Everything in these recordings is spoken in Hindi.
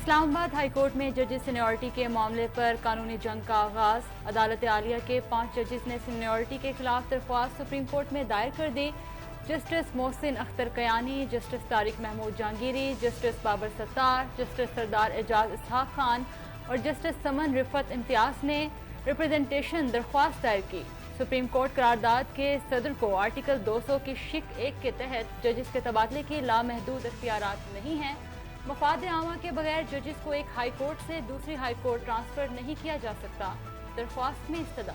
इस्लामाबाद हाई कोर्ट में जजेस सीनियरिटी के मामले पर कानूनी जंग का आगाज। अदालत आलिया के 5 जजेस ने सीनियरिटी के खिलाफ दरख्वास्त सुप्रीम कोर्ट में दायर कर दी। Justice Mohsin Akhtar Kayani, justice Tariq Mahmood Jahangiri, justice Babar Sattar, justice Sardar Ejaz Ishaq Khan और जस्टिस समन रिफत इम्तियाज ने रिप्रेजेंटेशन दरख्वास्त दायर की। सुप्रीम कोर्ट करारदाद के सदर को आर्टिकल 200 की शिक 1 के तहत जजेस के तबादले के लामहदूद इख्तियारात नहीं हैं। मफाद आमा के बगैर जजेस को एक हाई कोर्ट से दूसरी हाई कोर्ट ट्रांसफर नहीं किया जा सकता। दरख्वास्त में इस्तदा।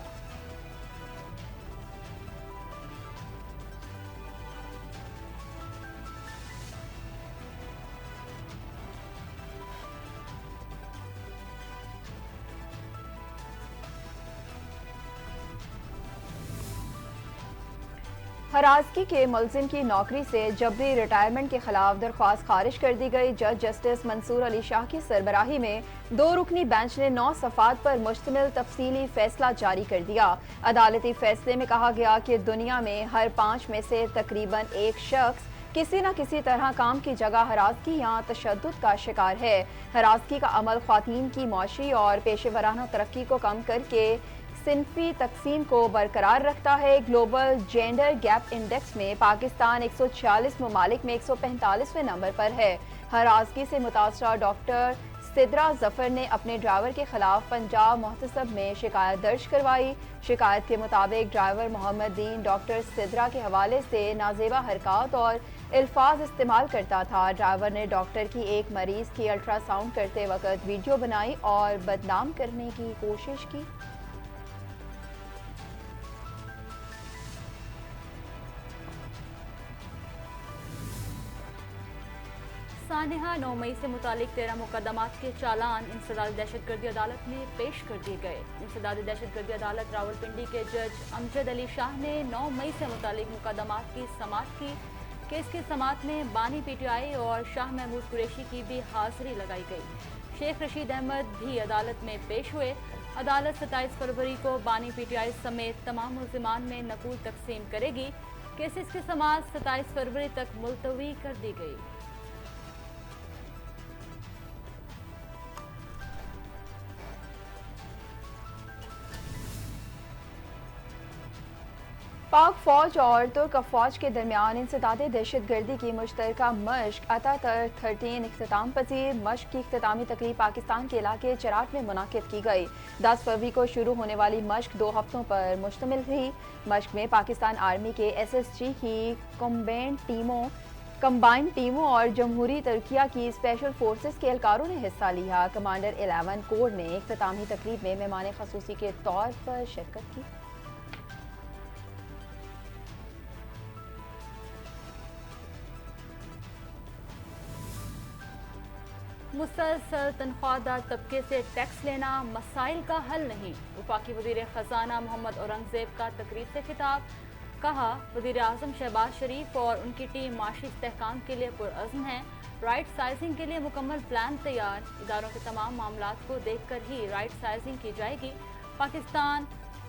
हरासगी के मुलजिम की नौकरी से जबरी रिटायरमेंट के खिलाफ दरख्वास्त खारिज कर दी गई। जज जस्टिस मंसूर अली शाह की सरबराही में 2 रुकनी बेंच ने 9 सफ़ात पर मुश्तमिल तफसीली फैसला जारी कर दिया। अदालती फैसले में कहा गया कि दुनिया में हर 5 में से तकरीबन एक शख्स किसी न किसी तरह काम की जगह हरासगी या तशद्दुद का शिकार है। हरासगी का अमल ख्वातीन की मौशी और पेशेवराना तरक्की को कम करके सिनफी तकसीम को बरकरार रखता है। ग्लोबल जेंडर गैप इंडेक्स में पाकिस्तान 146 ममालिक में 145वें नंबर पर है। हरासगी से मुतासरा डॉक्टर सिद्रा जफर ने अपने ड्राइवर के खिलाफ पंजाब मुहतसब में शिकायत दर्ज करवाई। शिकायत के मुताबिक ड्राइवर मोहम्मद दीन डॉक्टर सिद्रा के हवाले से नाजेबा हरकत और अल्फाज इस्तेमाल करता था। ड्राइवर ने डॉक्टर की एक मरीज की अल्ट्रासाउंड करते वक्त वीडियो बनाई और बदनाम करने की कोशिश की। सानिहा 9 मई से मुतालिक 13 मुकदमात के चालान इंसदाद दहशतगर्दी अदालत में पेश कर दिए गए। इंसदाद दहशतगर्दी अदालत रावलपिंडी के जज अमजद अली शाह ने 9 मई से मुतालिक मुकदमात की समाअत की। केस की समाअत में बानी PTI और शाह महमूद कुरैशी की भी हाजिरी लगाई गई। शेख रशीद अहमद भी अदालत में पेश हुए। अदालत 27 फरवरी को बानी PTI समेत तमाम मुल्जिमान में नकूल तकसीम करेगी। केसेस की समाअत 27 फरवरी तक मुलतवी कर दी गई। पाक फौज और तुर्क अफवाज के दरमियान इंसदाद दहशतगर्दी की मुश्तरका मश्क अतातर 13 इख्तिताम पजीर मश्क की इख्तितामी तकरीब पाकिस्तान के इलाके चराट में मुनाकिद की गई। 10 फरवरी को शुरू होने वाली मश्क 2 हफ्तों पर मुश्तमिल थी। मश्क में पाकिस्तान आर्मी के SSG की कंबाइंड टीमों और जमहूरी तुर्किया की स्पेशल फोर्सेस के एहलकारों ने हिस्सा लिया। कमांडर 11 कोर ने इख्तितामी तकरीब में मेहमान खसूसी के तौर पर शिरकत की। मुसलसल तनख्वाहदार तबके से टैक्स लेना मसाइल का हल नहीं। वफाकी वज़ीर ख़जाना मोहम्मद औरंगज़ेब का तकरीब से खिताब। कहा, वज़ीर आज़म शहबाज शरीफ और उनकी टीम माशी इस्तेहकाम के लिए पुरअज़्म है। राइट साइजिंग के लिए मुकम्मल प्लान तैयार। इदारों के तमाम मामलात को देख कर ही राइट साइजिंग की जाएगी। पाकिस्तान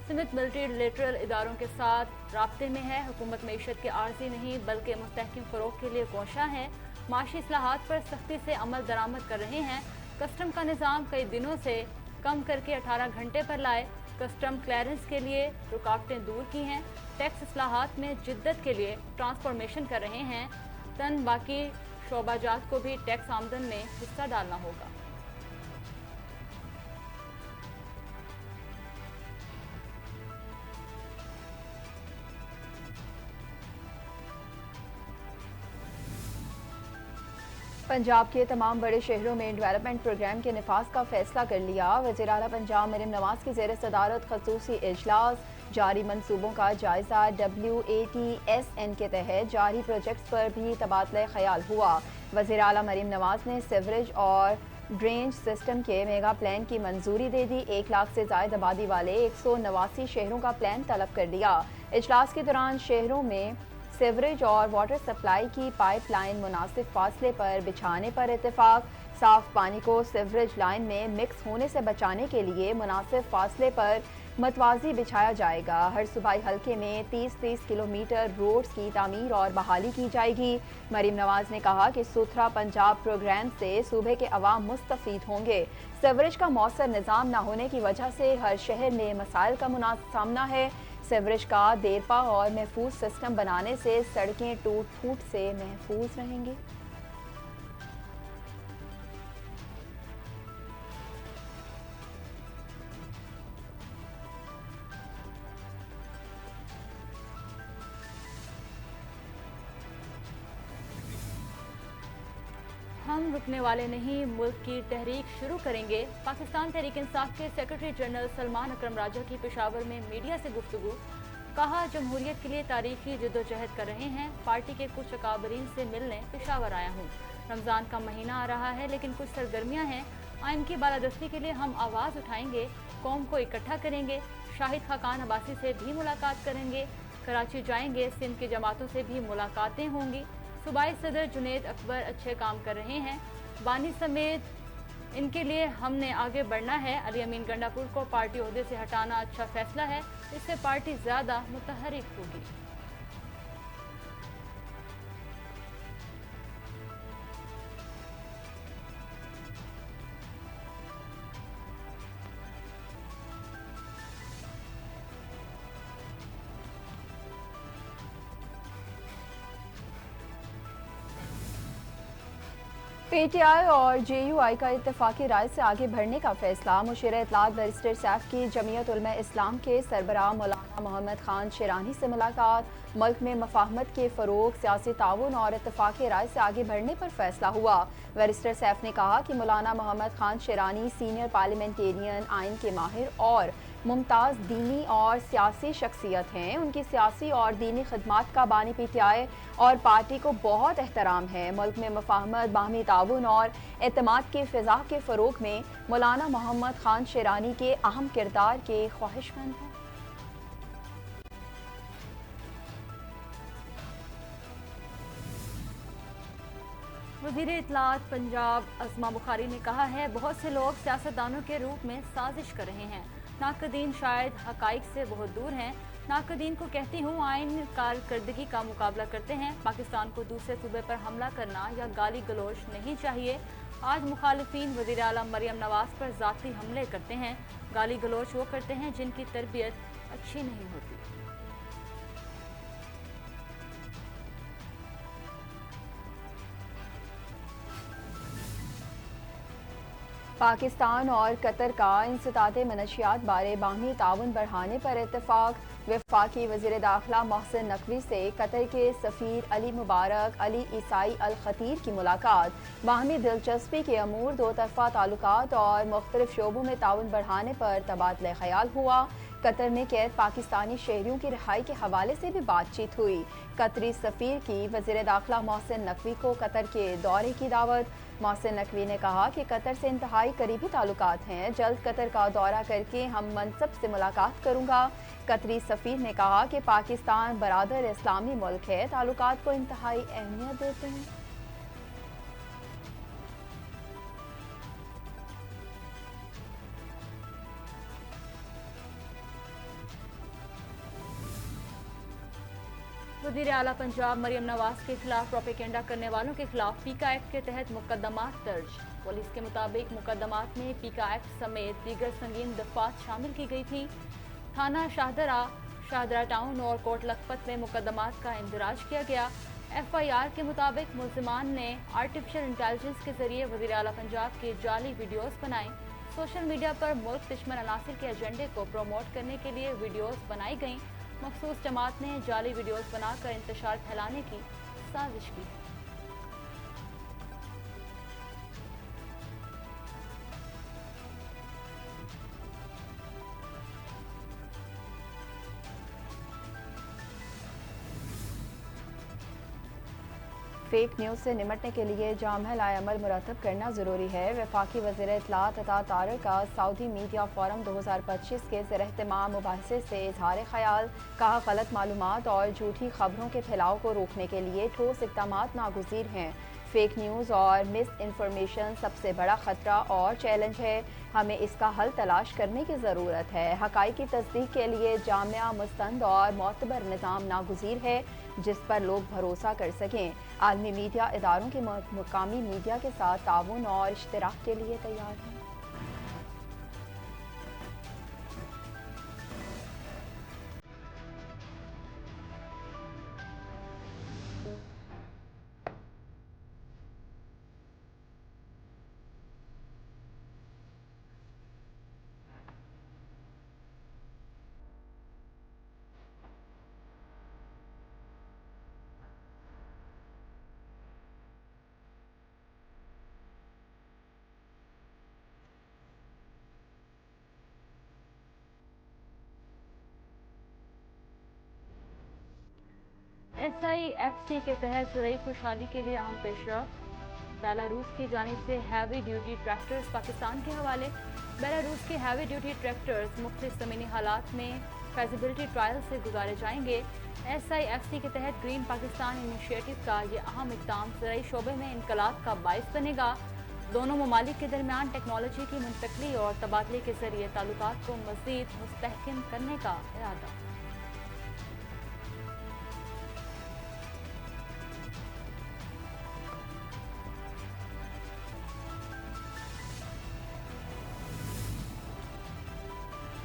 समेत मिलिट्री रिलेटरल इदारों के साथ राब्ते में है। हुकूमत मईशत के आर्जी नहीं बल्कि मुस्तहकम फ़रोग़ के लिए कोशां है। माशी इस्लाहात पर सख्ती से अमल दरामद कर रहे हैं। कस्टम का निज़ाम कई दिनों से कम करके 18 घंटे पर लाए। कस्टम क्लियरेंस के लिए रुकावटें दूर की हैं। टैक्स इस्लाहात में जिद्दत के लिए ट्रांसफॉर्मेशन कर रहे हैं। तन बाकी शोबाजात को भी टैक्स आमदन में हिस्सा डालना होगा। पंजाब के तमाम बड़े शहरों में डेवलपमेंट प्रोग्राम के निफाज का फैसला कर लिया। वज़ीर आला पंजाब मरीम नवाज की ज़ेर सदारत खसूसी इजलास। जारी मनसूबों का जायजा। WATSN के तहत जारी प्रोजेक्ट्स पर भी तबादला ख्याल हुआ। वज़ीर आला मरीम नवाज ने सीवरेज और ड्रेनेज सिस्टम के मेगा प्लान की मंजूरी दे दी। 1 लाख से ज़ायद आबादी वाले 189 शहरों का प्लान तलब कर दिया। इजलास के दौरान शहरों में सीवरेज और वाटर सप्लाई की पाइपलाइन मुनासिब फासले पर बिछाने पर इत्तेफाक। साफ पानी को सीवरेज लाइन में मिक्स होने से बचाने के लिए मुनासिब फासले पर मतवाजी बिछाया जाएगा। हर सूबाई हल्के में 30-30 किलोमीटर रोड्स की तामीर और बहाली की जाएगी। मरीम नवाज ने कहा कि सुथरा पंजाब प्रोग्राम से सूबे के अवाम मुस्तफीद होंगे। सेवरेज का मौसर निज़ाम न होने की वजह से हर शहर में मसाइल का सामना है। सेवरेज का देरपा और महफूज सिस्टम बनाने से सड़कें टूट फूट से महफूज रहेंगी। हम रुकने वाले नहीं, मुल्क की तहरीक शुरू करेंगे। पाकिस्तान तहरीक इंसाफ के सेक्रेटरी जनरल सलमान अकरम राजा की पेशावर में मीडिया से गुफ्तगू। कहा, जमहूरियत के लिए तारीखी जद्दोजहद कर रहे हैं। पार्टी के कुछ अकाबरीन से मिलने पेशावर आया हूँ। रमज़ान का महीना आ रहा है, लेकिन कुछ सरगर्मियाँ हैं। आइन की बालादस्ती के लिए हम आवाज़ उठाएंगे, कौम को इकट्ठा करेंगे। शाहिद खाकान अब्बासी से भी मुलाकात करेंगे। कराची जाएंगे, सिंध की जमातों से भी मुलाकातें होंगी। सूबाई सदर जुनेद अकबर अच्छे काम कर रहे हैं। बानी समेत इनके लिए हमने आगे बढ़ना है। अली अमीन गंडापुर को पार्टी ओहदे से हटाना अच्छा फैसला है, इससे पार्टी ज़्यादा मुतहरिक होगी। पीटीआई और जेयूआई का इत्तेफाकी राय से आगे बढ़ने का फैसला। मुशीर इत्तलात बैरिस्टर सैफ की जमीयत उलमा इस्लाम के सरबराह मौलाना मोहम्मद खान शेरानी से मुलाकात। मुल्क में मफाहमत के फ़रोग, सियासी ताउन और इत्तेफाकी राय से आगे बढ़ने पर फैसला हुआ। बैरिस्टर सैफ ने कहा कि मौलाना मोहम्मद खान शेरानी सीनियर पार्लियामेंटेरियन, आइन के माहिर और मुमताज़ दीनी और सियासी शख्सियत हैं। उनकी सियासी और दीनी खदमात का बानी पीटीआई और पार्टी को बहुत एहतराम है। मुल्क में मफाहमत, बाहमी ताउन और एतमाद की फ़िज़ा के फ़रोग में मौलाना मोहम्मद खान शेरानी के अहम किरदार के ख्वाहिशमंद हैं। वज़ीर इत्तलात पंजाब अज़मा बुखारी ने कहा है, बहुत से लोग सियासतदानों के रूप में साजिश कर रहे हैं। नाकदीन शायद हकाइक से बहुत दूर हैं। नाकदीन को कहती हूँ, आइन कारकर्दगी का मुकाबला करते हैं। पाकिस्तान को दूसरे सूबे पर हमला करना या गाली गलोच नहीं चाहिए। आज मुखालिफिन वज़ीर आला मरियम नवाज पर ज़ाती हमले करते हैं। गाली गलोच वो करते हैं जिनकी तरबियत अच्छी नहीं होती। पाकिस्तान और कतर का इंसदाद मनशियात बारे बाहमी ताउन बढ़ाने पर इत्तेफाक। वफाकी वज़ीर दाखिला मोहसिन नकवी से कतर के सफ़ीर अली मुबारक अली ईसाई अल खतीर की मुलाकात। बाहमी दिलचस्पी के अमूर, दो तरफ़ा ताल्लुकात और मुख्तलिफ शोबों में ताउन बढ़ाने पर तबादला ख्याल हुआ। कतर में कैद पाकिस्तानी शहरियों की रिहाई के हवाले से भी बातचीत हुई। कतरी सफ़ीर की वज़ीर दाखिला मोहसिन नकवी को कतर के दौरे की दावत। मोहसिन नकवी ने कहा कि कतर से इंतहाई करीबी ताल्लुकात हैं। जल्द कतर का दौरा करके हम मनसब से मुलाकात करूँगा। कतरी सफ़ीर ने कहा कि पाकिस्तान बरादर इस्लामी मुल्क है, ताल्लुकात को इंतहाई अहमियत देते हैं। वज़ीर आला पंजाब मरियम नवाज के खिलाफ प्रोपेगेंडा करने वालों के खिलाफ पीका एक्ट के तहत मुकदमात दर्ज। पुलिस के मुताबिक मुकदमात में पीका एक्ट समेत दीगर संगीन दफात शामिल की गई थी। थाना शाहदरा टाउन और कोट लखपत में मुकदमात का इंदराज किया गया। FIR के मुताबिक मुल्ज़िमान ने आर्टिफिशियल इंटेलिजेंस के जरिए वज़ीर आला पंजाब के जाली वीडियोस बनाए। सोशल मीडिया पर मुल्क दुश्मन अनासिर के एजेंडे को प्रमोट करने के लिए वीडियोस बनाई गईं। मखसूस जमात ने जाली वीडियोस बनाकर इंतशार फैलाने की साजिश की है। फेक न्यूज़ से निमटने के लिए जाम लाएअमल मुरतब करना ज़रूरी है। वफाकी वज़ीर इत्तलात अता तारिक का सऊदी मीडिया फोरम 2025 के ज़ेर-एहतमाम मुबाहिसे से इज़हार ख़याल। कहा, गलत मालूमात और झूठी खबरों के फैलाव को रोकने के लिए ठोस इक़दामात नागुज़ीर हैं। फेक न्यूज़ और मिस इन्फॉर्मेशन सबसे बड़ा ख़तरा और चैलेंज है। हमें इसका हल तलाश करने की ज़रूरत है। हक़ाइक़ की तस्दीक के लिए जामिया, मुस्तंद और मोतबर निज़ाम नागुज़ीर है जिस पर लोग भरोसा कर सकें। आलमी मीडिया इदारों के मुकामी मीडिया के साथ ताउन और इश्तराक के लिए तैयार हैं। SIFC के तहत ज़रूरी खुशहाली के लिए अहम पेशरफ। बेलारूस की जानिब से हैवी ड्यूटी ट्रैक्टर्स पाकिस्तान के हवाले। बेलारूस के हैवी ड्यूटी ट्रैक्टर्स मुख्तलिफ ज़मीनी हालात में फेजिबिलिटी ट्रायल से गुजारे जाएंगे। SIFC के तहत ग्रीन पाकिस्तान इनिशिएटिव का ये अहम इक़दाम ज़रूरी शोबे में इनकलाब का बाइस बनेगा। दोनों ममालिक के दरमियान टेक्नोलॉजी की मुंतकली और तबादले के जरिए ताल्लुकात को मज़ीद मुस्तहकम करने का इरादा।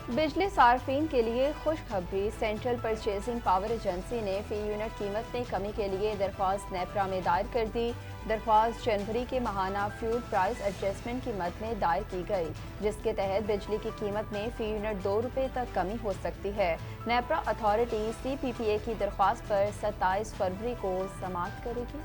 बिजली सार्फिन के लिए खुशखबरी। सेंट्रल परचेजिंग पावर एजेंसी ने फी यूनिट कीमत में कमी के लिए दरख्वास्त नेपरा में दायर कर दी। दरख्वास्त जनवरी के माहाना फ्यूल प्राइस एडजस्टमेंट की मद में दायर की गई, जिसके तहत बिजली की कीमत में फी यूनिट 2 रुपये तक कमी हो सकती है। नेपरा अथॉरिटी CPPA की दरख्वास्त पर 27 फरवरी को समाअत करेगी।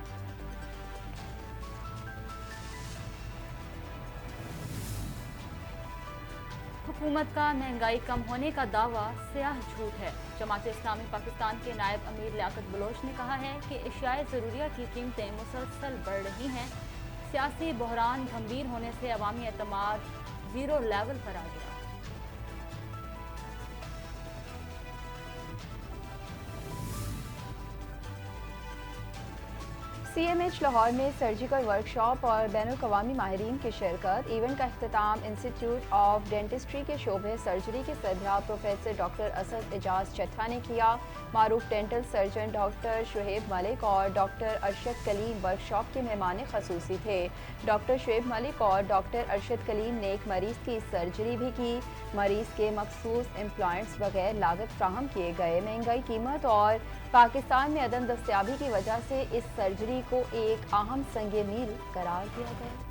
हुकूमत का महंगाई कम होने का दावा स्याह झूठ है। जमात इस्लामी पाकिस्तान के नायब अमीर लियाकत बलोच ने कहा है कि एशियाई ज़रूरिया की कीमतें मुसलसल बढ़ रही हैं। सियासी बहरान गंभीर होने से अवामी एतमाद 0 लेवल पर आ गया। CMH लाहौर में सर्जिकल वर्कशॉप और बैनुल-अक़वामी माहिरीन की शिरकत। इवेंट का इख्तिताम इंस्टीट्यूट ऑफ डेंटिस्ट्री के शोबे सर्जरी के सरबराह प्रोफेसर डॉक्टर असद एजाज चट्ठा ने किया। मारूफ dental surgeon doctor Shoaib Malik और डॉक्टर अरशद कलीम वर्कशॉप के मेहमान खसूसी थे। डॉक्टर शुएब मलिक और डॉक्टर अरशद कलीम ने एक मरीज की सर्जरी भी की। मरीज के मखसूस इम्प्लांट्स बगैर लागत फ्राहम किए गए। महंगाई कीमत और पाकिस्तान में अदम दस्तयाबी की वजह से इस सर्जरी को एक अहम संगे मील करार दिया गया।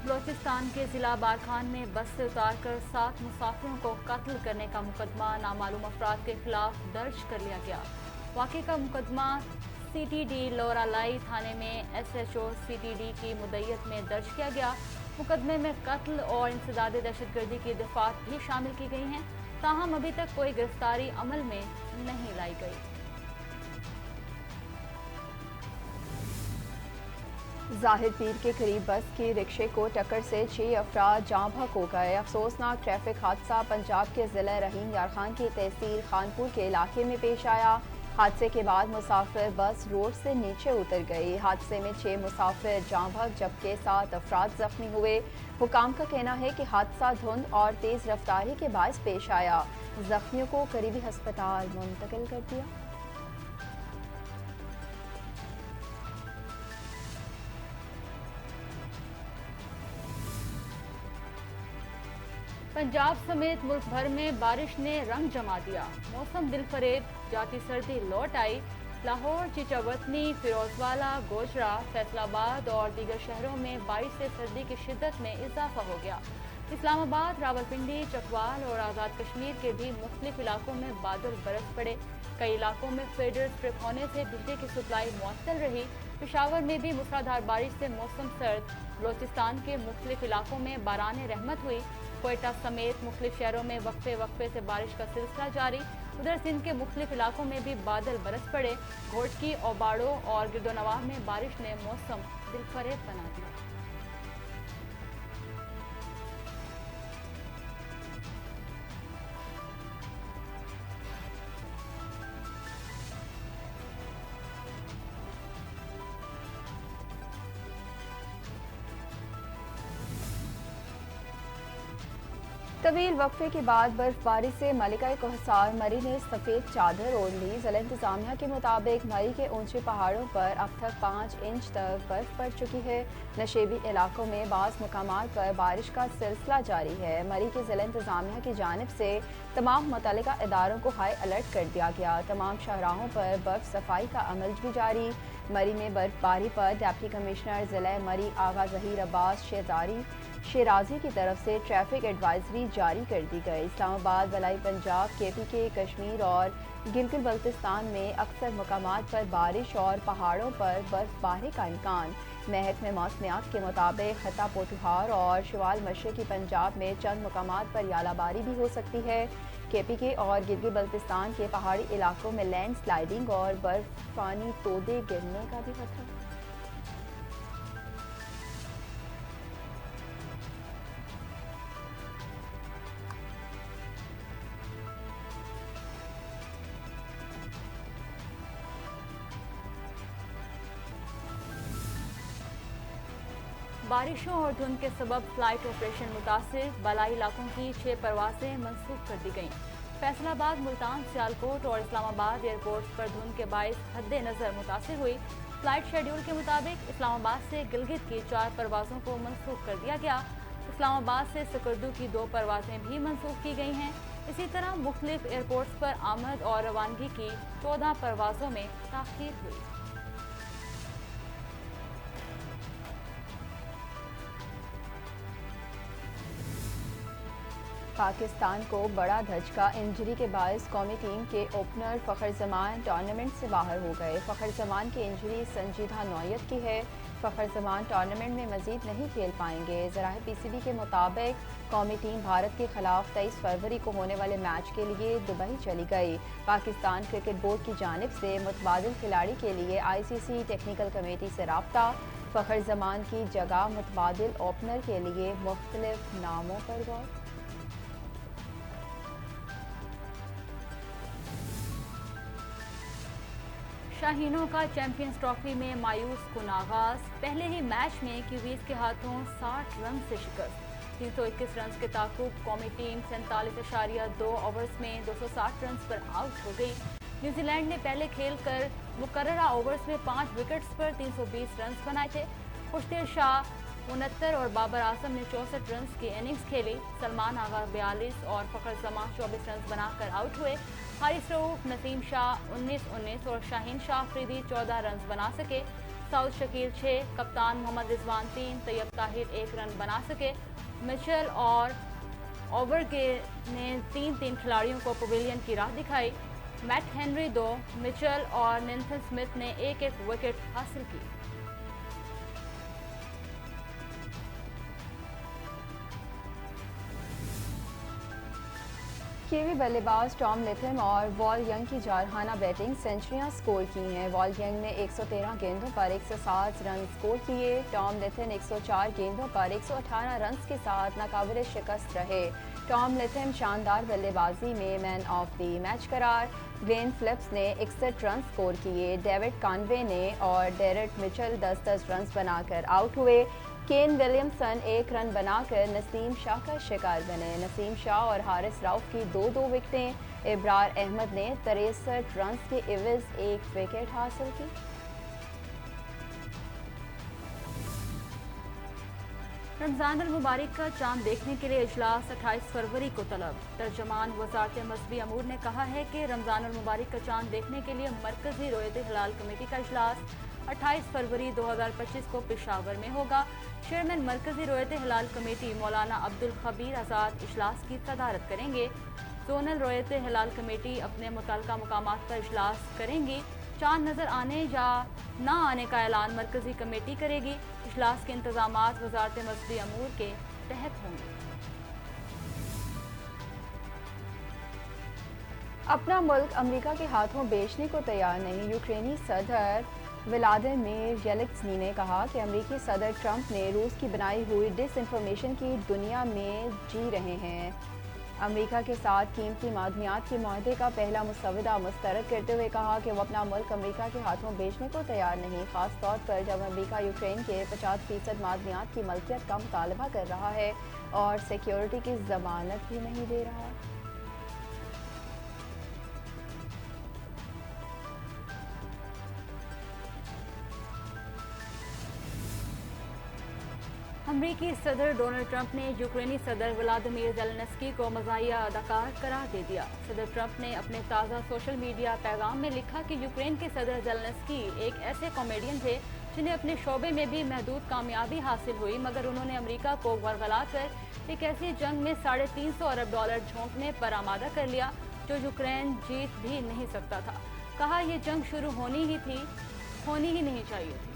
बलोचिस्तान के जिला बारखान में बस से उतारकर 7 मुसाफिरों को कत्ल करने का मुकदमा नामालूम अफराद के खिलाफ दर्ज कर लिया गया। वाक़े का मुकदमा CTD लोरालाई थाने में SHO CTD की मुद्दत में दर्ज किया गया। मुकदमे में कत्ल और इंसदाद दहशतगर्दी की दफात भी शामिल की गई हैं। ताहम अभी तक कोई गिरफ्तारी अमल में नहीं लाई गई। जाहिर पीर के करीब बस की रिक्शे को टक्कर से 6 अफराद जाँ बहक हो गए। अफसोसनाक ट्रैफिक हादसा पंजाब के ज़िला रहीम यार खान की तहसील खानपुर के इलाके में पेश आया। हादसे के बाद मुसाफिर बस रोड से नीचे उतर गई। हादसे में 6 मुसाफिर जाँ बहक जबकि 7 अफराद जख्मी हुए। हुकाम का कहना है कि हादसा धुंध और तेज़ रफ्तारी के बायस पेश आया। जख्मियों को करीबी हस्पताल मुंतकिल कर दिया। पंजाब समेत मुल्क भर में बारिश ने रंग जमा दिया। मौसम दिलफरेब, जाती सर्दी लौट आई। लाहौर, चिचावतनी, फिरोजवाला, गोजरा, फैसलाबाद और दीगर शहरों में बारिश से सर्दी की शिद्दत में इजाफा हो गया। इस्लामाबाद, रावलपिंडी, चकवाल और आज़ाद कश्मीर के भी मुख्तलिफ इलाकों में बादल बरस पड़े। कई इलाकों में फेडर स्ट्रिप होने से बिजली की सप्लाई मुअत्तल रही। पेशावर में भी मूसलाधार बारिश से मौसम सर्द। बलोचिस्तान के मुख्तलिफ इलाकों में बारान रहमत हुई। कोयटा समेत मुख्तलिफ शहरों में वक्फे वक्फे से बारिश का सिलसिला जारी। उधर सिंध के मुख्तलिफ इलाकों में भी बादल बरस पड़े। घोटकी, ओबाड़ो और गिरदोनवाह में बारिश ने मौसम दिलफरेब बना दिया। तवील वक्फे के बाद बर्फबारी से मलिका कोहसार मरी ने सफ़ेद चादर ओढ़ ली। ज़िला इंतज़ामिया के मुताबिक मरी के ऊंचे पहाड़ों पर अब तक 5 इंच तक बर्फ पड़ चुकी है। नशेबी इलाकों में बाज़ मुकामात पर बारिश का सिलसिला जारी है। मरी के ज़िला इंतज़ामिया की जानिब से तमाम मुतल्लिका इदारों को हाई अलर्ट कर दिया गया। तमाम शाहराहों पर बर्फ सफाई का अमल भी जारी। मरी में बर्फबारी पर डिप्टी कमिश्नर ज़िला मरी आगा ज़हीर अब्बास शेराजी की तरफ से ट्रैफिक एडवाइजरी जारी कर दी गई। इस्लामाबाद, बलाई पंजाब, KPK, कश्मीर और गिलगित बल्तिस्तान में अक्सर मुकामात पर बारिश और पहाड़ों पर बर्फबारी का इम्कान। महकमे मौसमियात के मुताबिक खता पोठुहार और शुमाल मशरक़ी पंजाब में चंद मुकामात पर यालाबारी भी हो सकती है। KPK और गिलगित बल्तिस्तान के पहाड़ी इलाकों में लैंड स्लाइडिंग और बर्फानी तोदे गिरने का भी खतरा। बारिशों और धुंध के सबब फ्लाइट ऑपरेशन मुतासिर, बलाई इलाकों की 6 परवाजें मंसूख कर दी गईं। फैसलाबाद, मुल्तान, सियालकोट और इस्लामाबाद एयरपोर्ट पर धुंध के बायस हद्दे नज़र मुतासिर हुई। फ्लाइट शेड्यूल के मुताबिक इस्लामाबाद से गिलगित की 4 परवाज़ों को मंसूख कर दिया गया। इस्लामाबाद से सकर्दू की 2 परवाजें भी मंसूख की गई हैं। इसी तरह मुख्तलिफ एयरपोर्ट्स पर आमद और रवानगी की 14 परवाज़ों में ताख़ीर हुई। पाकिस्तान को बड़ा धचका, इंजरी के बायस कौमी टीम के ओपनर फ़खर जमान टूर्नामेंट से बाहर हो गए। फ़खर जमान की इंजरी संजीदा नौयत की है। फ़खर जमान टूर्नामेंट में मजीद नहीं खेल पाएंगे। ज़राए PCB के मुताबिक कौमी टीम भारत के खिलाफ 23 फरवरी को होने वाले मैच के लिए दुबई चली गई। पाकिस्तान क्रिकेट बोर्ड की जानिब से मुतबादिल खिलाड़ी के लिए ICC टेक्निकल कमेटी से रब्ता। फ़खर जमान की जगह मुतबादिल ओपनर के लिए मुख्तलिफ नामों पर गौर। शाहीनों का चैंपियंस ट्रॉफी में मायूस कुन आगाज। पहले ही मैच में कीवीज के हाथों 60 रन से शिकस्त। 321 रन के ताकुब कौमी टीम 47.2 ओवर्स में 260 रन पर आउट हो गई। न्यूजीलैंड ने पहले खेल कर मुकर्ररा ओवर्स में 5 विकेट्स पर 320 रन बनाए थे। खुशदेव शाह 69 और बाबर आजम ने 64 रन की इनिंग्स खेली। सलमान आगा 42 और फ़खर जमान 24 रन बनाकर आउट हुए। हारिस रऊफ, नसीम शाह 19 और शाहीन शाह अफरीदी 14 रन बना सके। साउद शकील 6, कप्तान मोहम्मद रिजवान 3, तैयब ताहिर 1 रन बना सके। मिचेल और ओवरगे ने 3 खिलाड़ियों को पवेलियन की राह दिखाई। मैट हेनरी 2, मिचेल और नेथन स्मिथ ने 1 विकेट हासिल की। कीवी बल्लेबाज टॉम लेथम और वॉल यंग की जारहाना बैटिंग सेंचुरियां स्कोर की हैं। वॉल यंग ने 113 गेंदों पर 107 रन स्कोर किए। टॉम लेथम 104 गेंदों पर 118 रन के साथ नाकाबिल शिकस्त रहे। टॉम लेथम शानदार बल्लेबाजी में मैन ऑफ द मैच करार। ग्लेन फिलिप्स ने 61 रन स्कोर किए। डेविड कॉनवे ने और डेरेक मिचेल 10-10 रन बनाकर आउट हुए। केन विलियमसन 1 रन बनाकर नसीम शाह का शिकार बने। नसीम शाह और हारिस रऊफ की 2-2 विकेटें। इब्रार अहमद ने 63 रन के एवज 1 विकेट हासिल की। रमज़ान मुबारक का चांद देखने के लिए इजलास 28 फरवरी को तलब। तर्जमान वज़ारत मज़हबी अमूर ने कहा है कि रमज़ान मुबारक का चांद देखने के लिए मरकज़ी रोयत हिलाल कमेटी का इजलास 28 फरवरी 2025 को पेशावर में होगा। चेयरमैन मरकज़ी रोयत हिलाल कमेटी मौलाना अब्दुल खबीर आज़ाद इजलास की सदारत करेंगे। जोनल रोयत हिलाल कमेटी अपने मुतल्लिका मुकामात पर इजलास करेंगी। चांद नज़र आने या ना आने का ऐलान मरकज़ी कमेटी करेगी। इजलास के इंतजामात वज़ारत मज़हबी अमूर के तहत होंगे। अपना मुल्क अमेरिका के हाथों बेचने को तैयार नहीं। यूक्रेनी सदर व्लादिमीर ज़ेलेंस्की ने कहा कि अमेरिकी सदर ट्रंप ने रूस की बनाई हुई डिसइंफॉर्मेशन की दुनिया में जी रहे हैं। अमेरिका के साथ कीमती मादनियात के माहदे का पहला मुसवदा मुस्तरद करते हुए कहा कि वो अपना मुल्क अमेरिका के हाथों बेचने को तैयार नहीं, खास तौर पर जब अमेरिका यूक्रेन के 50% मादनियात की मलकियत का मुतालबा कर रहा है और सिक्योरिटी की जमानत भी नहीं दे रहा। अमरीकी सदर डोनाल्ड ट्रंप ने यूक्रेनी सदर व्लादिमीर ज़ेलेंस्की को मज़ाहिया अदाकार करार दे दिया। सदर ट्रंप ने अपने ताज़ा सोशल मीडिया पैगाम में लिखा कि यूक्रेन के सदर ज़ेलेंस्की एक ऐसे कॉमेडियन थे जिन्हें अपने शोबे में भी महदूद कामयाबी हासिल हुई, मगर उन्होंने अमरीका को वरगला कर एक ऐसी जंग में $350 अरब झोंकने पर आमादा कर लिया जो यूक्रेन जीत भी नहीं सकता था। कहा यह जंग शुरू होनी ही नहीं चाहिए थी।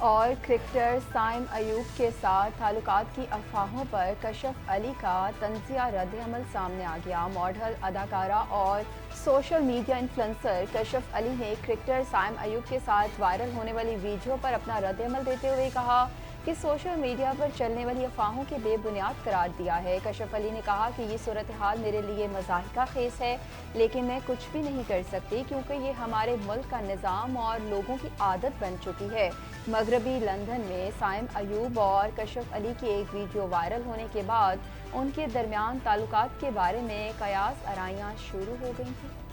और क्रिकेटर साइम अयूब के साथ ताल्लुकात की अफवाहों पर कशफ अली का तंजिया रद्द-ए-अमल सामने आ गया। मॉडल, अदाकारा और social media influencer Kashaf Ali ने क्रिकेटर साइम अयूब के साथ वायरल होने वाली वीडियो पर अपना रद्द-ए-अमल देते हुए कहा कि सोशल मीडिया पर चलने वाली अफवाहों के बेबुनियाद करार दिया है। कशफ अली ने कहा कि ये सूरत हाल मेरे लिए मज़ाहिका खेज है, लेकिन मैं कुछ भी नहीं कर सकती क्योंकि ये हमारे मुल्क का निज़ाम और लोगों की आदत बन चुकी है। मगरबी लंदन में साइम अयूब और कशफ अली की एक वीडियो वायरल होने के बाद उनके दरमियान ताल्लुकात के बारे में कयास आराइयाँ शुरू हो गई थी।